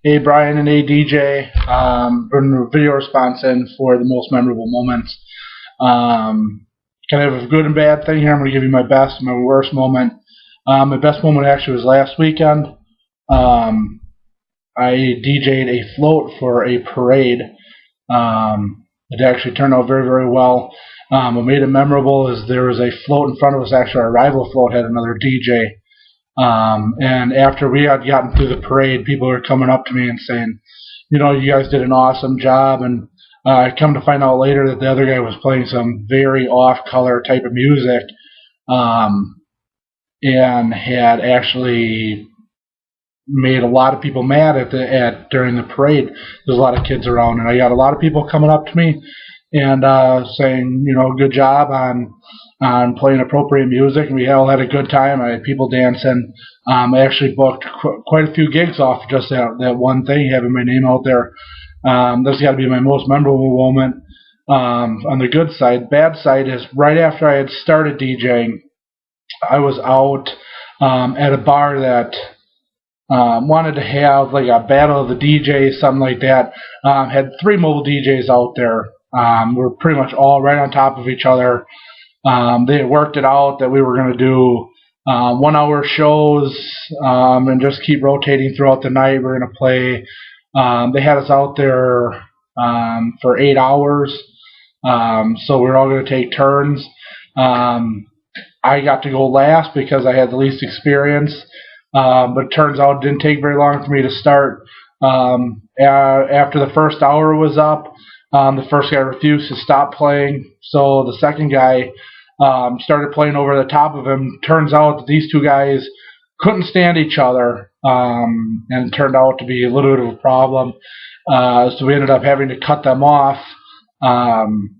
Hey Brian and hey DJ, putting a video response in for the most memorable moments. Kind of a good and bad thing here. I'm going to give you my best and my worst moment. My best moment actually was last weekend. I DJ'd a float for a parade. It actually turned out very, very well. What made it memorable is there was a float in front of us. Actually, our rival float had another DJ. And after we had gotten through the parade, people were coming up to me and saying, you guys did an awesome job. And I come to find out later that the other guy was playing some very off-color type of music, and had actually made a lot of people mad during the parade. There's a lot of kids around, and I got a lot of people coming up to me and saying, good job on playing appropriate music, and we all had a good time. I had people dancing. I actually booked quite a few gigs off just that one thing, having my name out there. That's got to be my most memorable moment on the good side. Bad side is right after I had started DJing, I was out at a bar that wanted to have like a battle of the DJs, something like that. Had 3 mobile DJs out there. We were pretty much all right on top of each other. They had worked it out that we were going to do 1-hour shows and just keep rotating throughout the night. We're going to play. They had us out there for 8 hours, so we were all going to take turns. I got to go last because I had the least experience, but it turns out it didn't take very long for me to start. After the first hour was up, the first guy refused to stop playing, so the second guy started playing over the top of him. Turns out that these 2 guys couldn't stand each other, and it turned out to be a little bit of a problem. So we ended up having to cut them off, and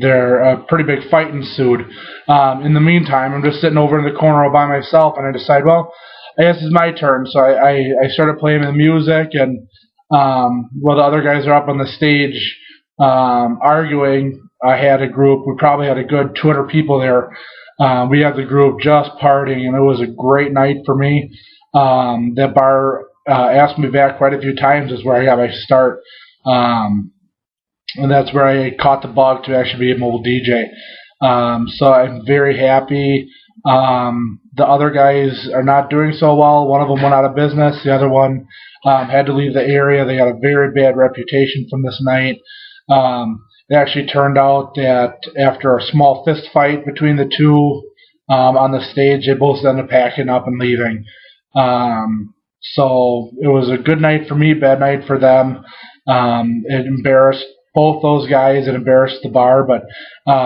a pretty big fight ensued. In the meantime, I'm just sitting over in the corner all by myself, and I decide, well, I guess it's my turn. So I started playing the music, and while the other guys are up on the stage arguing, I had a group. We probably had a good 200 people there. We had the group just partying, and it was a great night for me. That bar asked me back quite a few times, is where I got my start. And that's where I caught the bug to actually be a mobile DJ. So I'm very happy. The other guys are not doing so well. One of them went out of business. The other one had to leave the area. They got a very bad reputation from this night. It actually turned out that after a small fist fight between the 2 on the stage, they both ended up packing up and leaving. So it was a good night for me, bad night for them. It embarrassed both those guys. It embarrassed the bar, but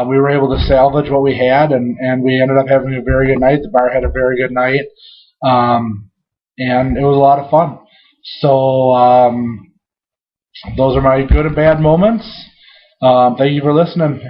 we were able to salvage what we had, and we ended up having a very good night. The bar had a very good night, and it was a lot of fun. So those are my good and bad moments. Thank you for listening.